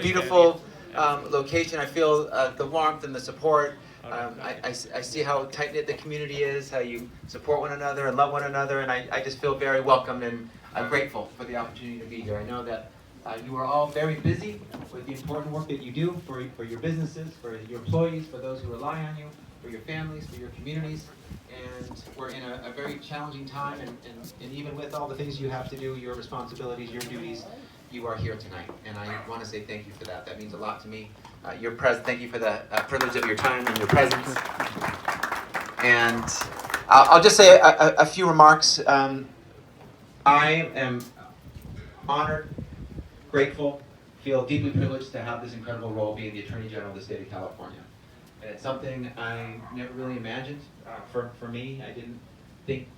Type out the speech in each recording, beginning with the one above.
beautiful location. I feel the warmth and the support. I see how tight-knit the community is, how you support one another and love one another, and I just feel very welcomed, and I'm grateful for the opportunity to be here. I know that you are all very busy with the important work that you do for your businesses, for your employees, for those who rely on you, for your families, for your communities. And we're in a very challenging time, and even with all the things you have to do, your responsibilities, your duties, you are here tonight. And I want to say thank you for that. That means a lot to me. Thank you for the privilege of your time and your presence. And I'll just say a few remarks. I am honored, grateful, feel deeply privileged to have this incredible role being the Attorney General of the state of California. And it's something I never really imagined for me. I didn't think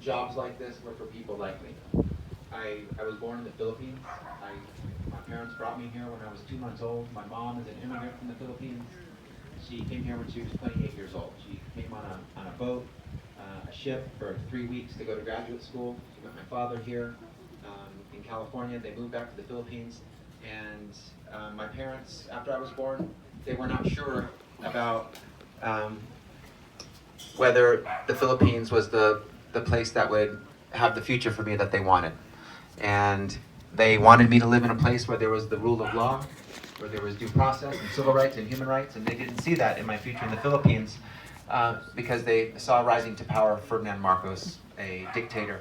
jobs like this were for people like me. I was born in the Philippines. My parents brought me here when I was 2 months old. My mom is an immigrant from the Philippines. She came here when she was 28 years old. She came on a boat, a ship for 3 weeks to go to graduate school. She met my father here in California. They moved back to the Philippines. And my parents, after I was born, they were not sure about whether the Philippines was the place that would have the future for me that they wanted. And they wanted me to live in a place where there was the rule of law, where there was due process and civil rights and human rights, and they didn't see that in my future in the Philippines because they saw rising to power Ferdinand Marcos, a dictator.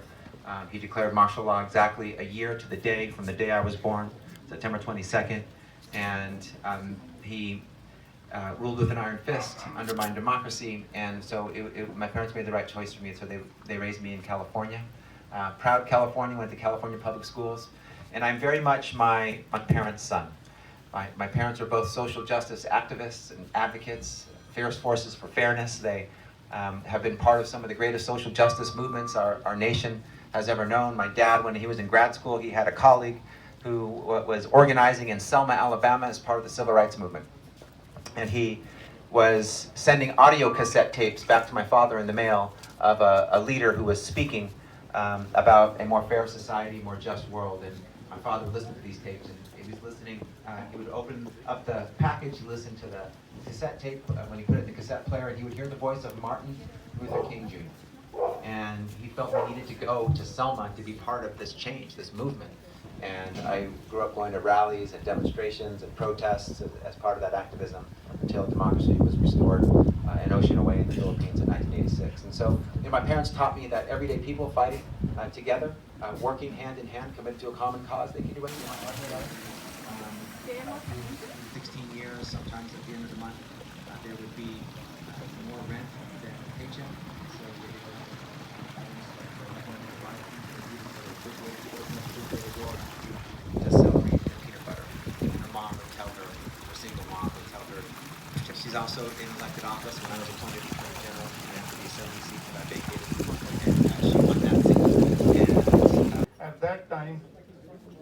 He declared martial law exactly a year to the day from the day I was born, September 22nd, and he ruled with an iron fist, undermined democracy, and so my parents made the right choice for me, so they raised me in California. Proud California, went to California public schools, and I'm very much my parents' son. My parents are both social justice activists and advocates, fierce forces for fairness. They have been part of some of the greatest social justice movements our nation has ever known. My dad, when he was in grad school, he had a colleague who was organizing in Selma, Alabama as part of the civil rights movement. And he was sending audio cassette tapes back to my father in the mail of a leader who was speaking about a more fair society, more just world. And my father would listen to these tapes, and he was listening, he would open up the package, listen to the cassette tape when he put it in the cassette player, and he would hear the voice of Martin Luther King Jr. And he felt we needed to go to Selma to be part of this change, this movement. And I grew up going to rallies and demonstrations and protests as part of that activism until democracy was restored an ocean away in the Philippines in 1986. And so my parents taught me that everyday people fighting together, working hand in hand, committed to a common cause, they can do anything. 16 years, sometimes at the end of the month, there would be more rent than paycheck. So to celebrate and peanut butter. And her mom would tell her, her single mom would tell her, she's also in elected office. When I was appointed Attorney General, I have to be 70 seats that I vacated, and she won that seat. And, at that time,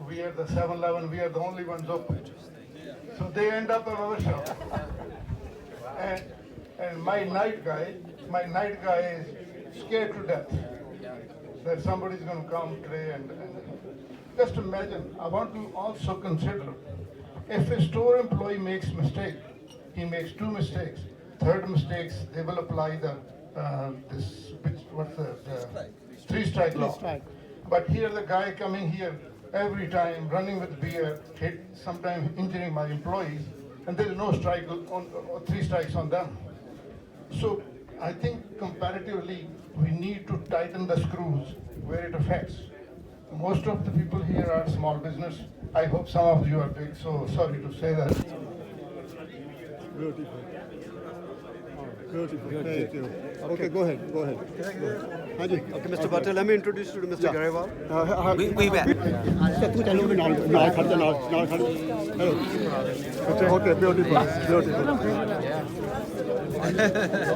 we are the 7-Eleven, we are the only ones open. So they end up in our shop. And my night guy is scared to death that somebody's going to come today and just imagine. I want to also consider if a store employee makes mistake, he makes 2 mistakes. Third mistakes, they will apply the 3-strike law. But here the guy coming here every time, running with beer, sometimes injuring my employees, and there is no strike or 3 strikes on them. So I think comparatively, we need to tighten the screws where it affects. Most of the people here are small business. I hope some of you are big, so sorry to say that. Beautiful. Beautiful. Thank you. Okay, go ahead. Okay, Mr. Bhatta, let me introduce you to Mr. Garewal. We met. Okay, beautiful.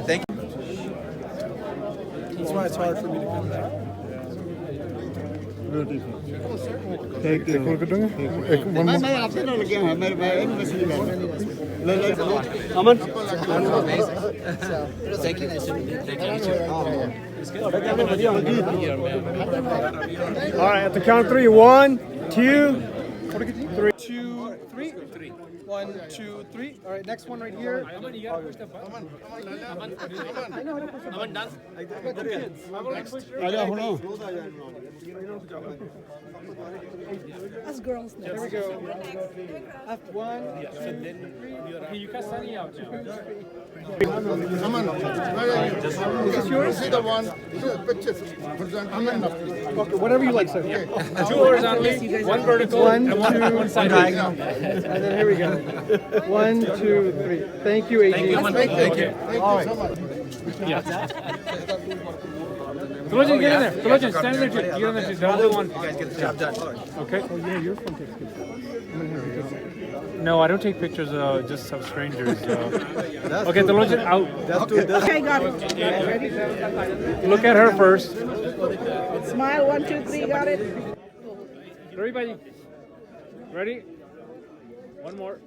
Thank you. That's why it's hard for me to come back. Beautiful. Thank you. Aman? Thank you. All right, at the count of 3, 1, 2, 3. All right, three. 1, 2, 3. All right, next one right here. Aman, you gotta push the button. Aman, done. Us girls know. Here we go. Left 1. Okay, you got Sunny out now. Aman, where are you? Is this yours? See the one, pictures. Aman, Okay, whatever you like, sir. okay. 2 horizontal, 1 vertical, One, and two, one sideways. And then here we go. 1, 2, 3. Thank you, AG. Thank you. Thank you so much. Yeah. Tarlochan, get in there. Tarlochan, stand in there. Get in there. The other one. Okay. Oh, yeah, your phone takes good. No, I don't take pictures just of strangers. Okay, Tarlochan, out. Okay, got it. Look at her first. Smile, 1, 2, 3, got it. Everybody. Ready? One more.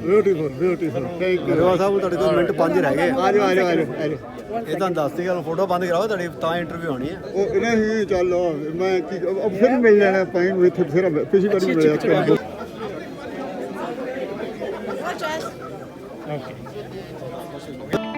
Beautiful beautiful thank you Grewal ਸਾਹਿਬ ਤੁਹਾਡੇ ਕੋਲ minute 5 ਰਹਿ ਗਏ ਆ ਜਾਓ ਆ ਜਾਓ ਆ ਜਾਓ ਇਹ ਤੁਹਾਨੂੰ ਦੱਸਦੀ ਗੱਲ ਫੋਟੋ ਬੰਦ ਕਰਾਓ ਤੁਹਾਡੀ ਤਾਂ ਇੰਟਰਵਿਊ ਹੋਣੀ ਹੈ ਉਹ ਨਹੀਂ ਚੱਲ ਮੈਂ ਕੀ ਫਿਰ ਮਿਲ ਜਾਣਾ ਪਾਈਂ ਇੱਥੇ ਫਿਰ ਪਿਛਲੀ ਵਾਰ ਵੀ ਮਿਲਿਆ Watch us. Okay.